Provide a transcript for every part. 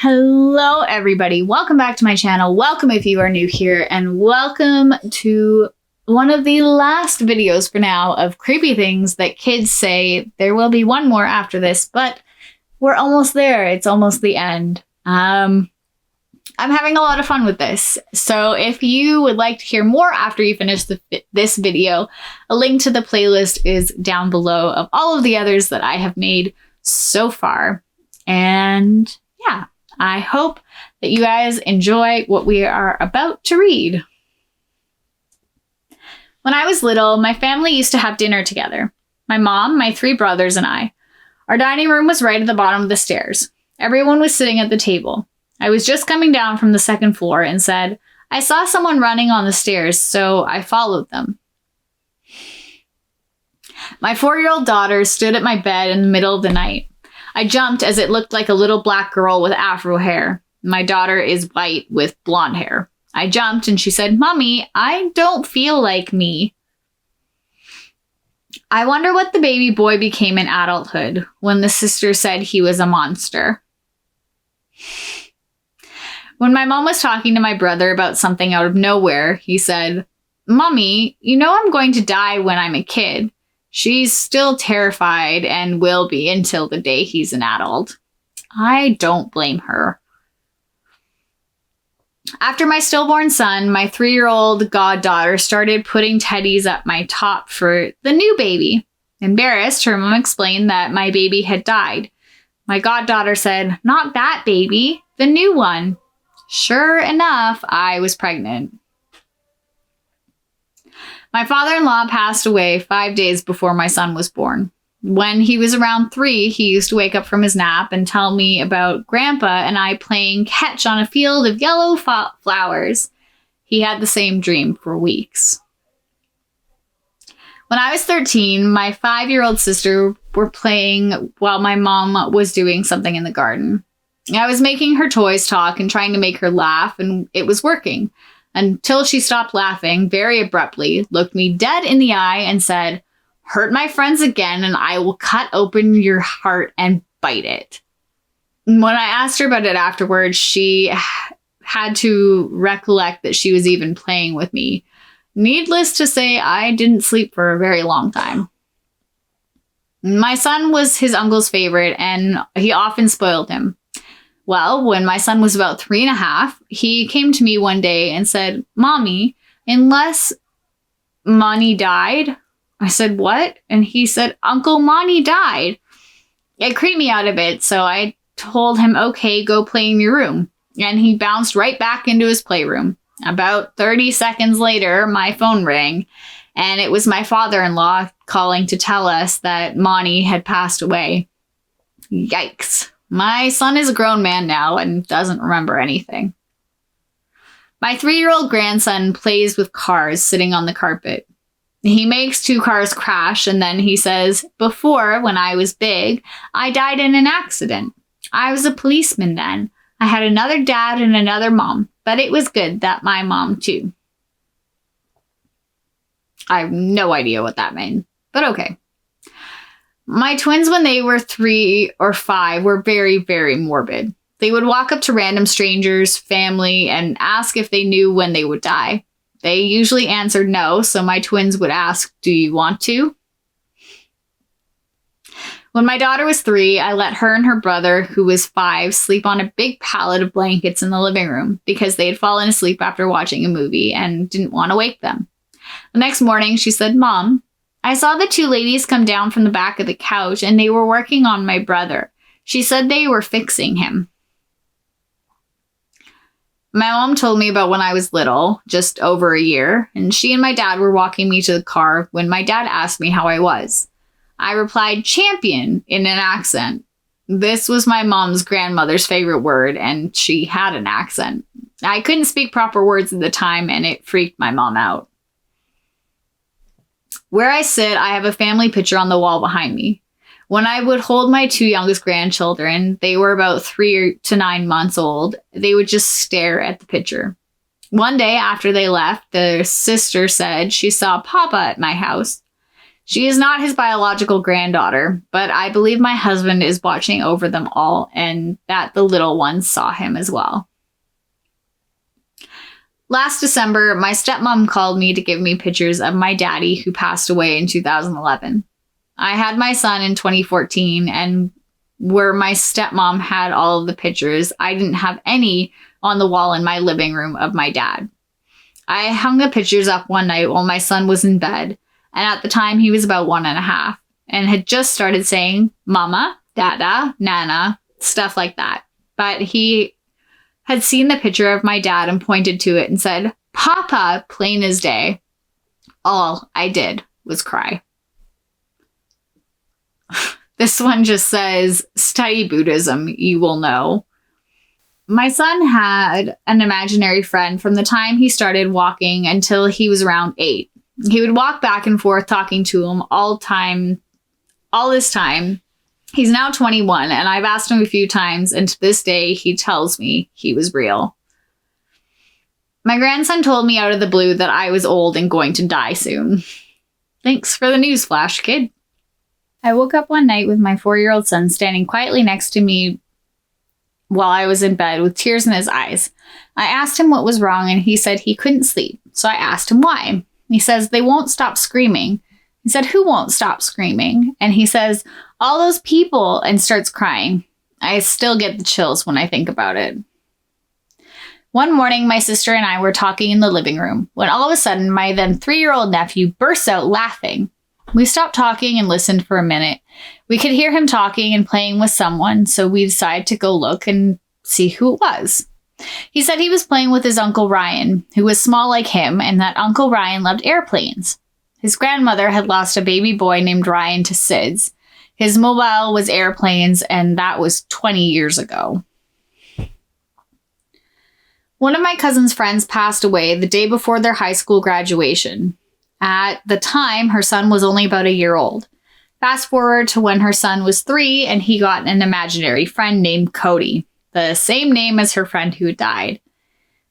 Hello everybody, welcome back to my channel. Welcome if you are new here, and welcome to one of the last videos for now of creepy things that kids say. There will be one more after this, but we're almost there. It's almost the end. I'm having a lot of fun with this. So if you would like to hear more after you finish this video, a link to the playlist is down below of all of the others that I have made so far. And yeah, I hope that you guys enjoy what we are about to read. When I was little, my family used to have dinner together. My mom, my 3 brothers, and I. Our dining room was right at the bottom of the stairs. Everyone was sitting at the table. I was just coming down from the 2nd floor and said, I saw someone running on the stairs, so I followed them. My 4-year-old daughter stood at my bed in the middle of the night. I jumped as it looked like a little black girl with afro hair. My daughter is white with blonde hair. I jumped and she said, Mommy, I don't feel like me. I wonder what the baby boy became in adulthood when the sister said he was a monster. When my mom was talking to my brother about something out of nowhere, he said, Mommy, you know I'm going to die when I'm a kid. She's still terrified and will be until the day he's an adult. I don't blame her. After my stillborn son, my 3-year-old goddaughter started putting teddies up my top for the new baby. Embarrassed, her mom explained that my baby had died. My goddaughter said, Not that baby, the new one. Sure enough, I was pregnant. My father-in-law passed away 5 days before my son was born. When he was around 3, he used to wake up from his nap and tell me about Grandpa and I playing catch on a field of yellow flowers. He had the same dream for weeks. When I was 13, my 5-year-old sister were playing while my mom was doing something in the garden. I was making her toys talk and trying to make her laugh, and it was working. Until she stopped laughing very abruptly, looked me dead in the eye and said, Hurt my friends again and I will cut open your heart and bite it. When I asked her about it afterwards, she had to recollect that she was even playing with me. Needless to say, I didn't sleep for a very long time. My son was his uncle's favorite and he often spoiled him. Well, when my son was about 3.5, he came to me one day and said, Mommy, unless Monty died. I said, what? And he said, Uncle Monty died. It creeped me out a bit, so I told him, okay, go play in your room. And he bounced right back into his playroom. About 30 seconds later, my phone rang, and it was my father-in-law calling to tell us that Monty had passed away. Yikes. My son is a grown man now and doesn't remember anything. My 3-year-old grandson plays with cars sitting on the carpet. He makes 2 cars crash and then he says, Before, when I was big, I died in an accident. I was a policeman then. I had another dad and another mom, but it was good that my mom too. I have no idea what that meant, but okay. My twins, when they were 3 or 5, were very, very morbid. They would walk up to random strangers, family, and ask if they knew when they would die. They usually answered no, so my twins would ask, Do you want to? When my daughter was 3, I let her and her brother, who was 5, sleep on a big pallet of blankets in the living room because they had fallen asleep after watching a movie and didn't want to wake them. The next morning, she said, Mom, I saw the 2 ladies come down from the back of the couch and they were working on my brother. She said they were fixing him. My mom told me about when I was little, just over a year, and she and my dad were walking me to the car when my dad asked me how I was. I replied, champion, in an accent. This was my mom's grandmother's favorite word, and she had an accent. I couldn't speak proper words at the time, and it freaked my mom out. Where I sit, I have a family picture on the wall behind me. When I would hold my 2 youngest grandchildren, they were about 3 to 9 months old, they would just stare at the picture. One day after they left, the sister said she saw Papa at my house. She is not his biological granddaughter, but I believe my husband is watching over them all and that the little ones saw him as well. Last December, my stepmom called me to give me pictures of my daddy who passed away in 2011. I had my son in 2014, and where my stepmom had all of the pictures, I didn't have any on the wall in my living room of my dad. I hung the pictures up one night while my son was in bed, and at the time he was about 1.5, and had just started saying, Mama, Dada, Nana, stuff like that. But he had seen the picture of my dad and pointed to it and said, Papa, plain as day. All I did was cry. This one just says, study Buddhism, you will know. My son had an imaginary friend from the time he started walking until he was around 8. He would walk back and forth talking to him all this time. He's now 21, and I've asked him a few times, and to this day, he tells me he was real. My grandson told me out of the blue that I was old and going to die soon. Thanks for the newsflash, kid. I woke up one night with my 4-year-old son standing quietly next to me while I was in bed with tears in his eyes. I asked him what was wrong, and he said he couldn't sleep. So I asked him why. He says, they won't stop screaming. He said, who won't stop screaming? And he says, all those people, and starts crying. I still get the chills when I think about it. One morning, my sister and I were talking in the living room when all of a sudden my then 3-year-old nephew bursts out laughing. We stopped talking and listened for a minute. We could hear him talking and playing with someone, so we decided to go look and see who it was. He said he was playing with his Uncle Ryan, who was small like him, and that Uncle Ryan loved airplanes. His grandmother had lost a baby boy named Ryan to SIDS. His mobile was airplanes, and that was 20 years ago. One of my cousin's friends passed away the day before their high school graduation. At the time, her son was only about a year old. Fast forward to when her son was 3 and he got an imaginary friend named Cody, the same name as her friend who died.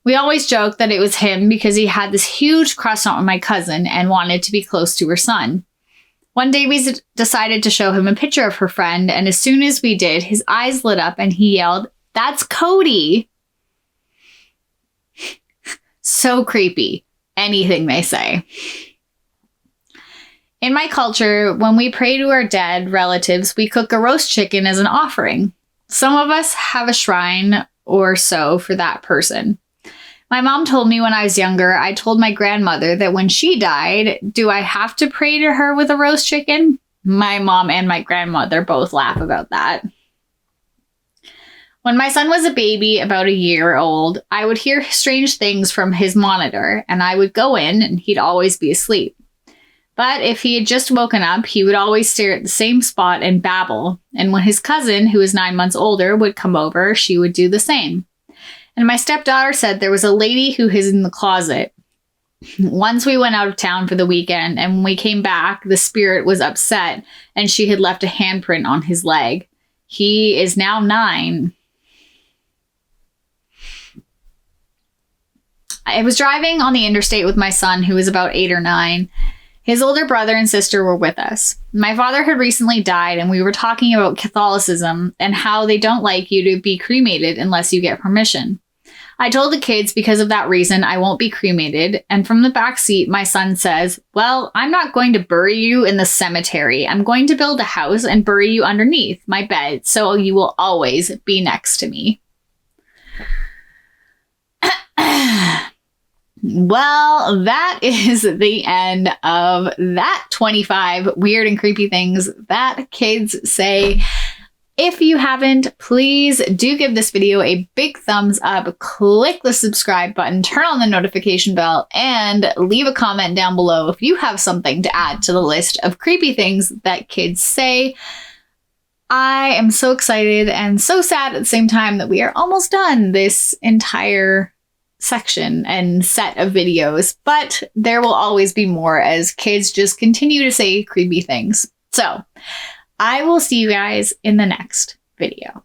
We always joked that it was him because he had this huge crush on my cousin and wanted to be close to her son. One day we decided to show him a picture of her friend, and as soon as we did, his eyes lit up and he yelled, "That's Cody!" So creepy. Anything they say. In my culture, when we pray to our dead relatives, we cook a roast chicken as an offering. Some of us have a shrine or so for that person. My mom told me when I was younger, I told my grandmother that when she died, do I have to pray to her with a roast chicken? My mom and my grandmother both laugh about that. When my son was a baby, about a year old, I would hear strange things from his monitor, and I would go in and he'd always be asleep. But if he had just woken up, he would always stare at the same spot and babble. And when his cousin, who was 9 months older, would come over, she would do the same. And my stepdaughter said there was a lady who hid in the closet. Once we went out of town for the weekend, and when we came back, the spirit was upset, and she had left a handprint on his leg. He is now 9. I was driving on the interstate with my son, who was about 8 or 9. His older brother and sister were with us. My father had recently died, and we were talking about Catholicism and how they don't like you to be cremated unless you get permission. I told the kids because of that reason I won't be cremated, and from the back seat my son says, "Well, I'm not going to bury you in the cemetery. I'm going to build a house and bury you underneath my bed so you will always be next to me." Well, that is the end of that 25 weird and creepy things that kids say. If you haven't, please do give this video a big thumbs up, click the subscribe button, turn on the notification bell, and leave a comment down below if you have something to add to the list of creepy things that kids say. I am so excited and so sad at the same time that we are almost done this entire section and set of videos, but there will always be more as kids just continue to say creepy things. So I will see you guys in the next video.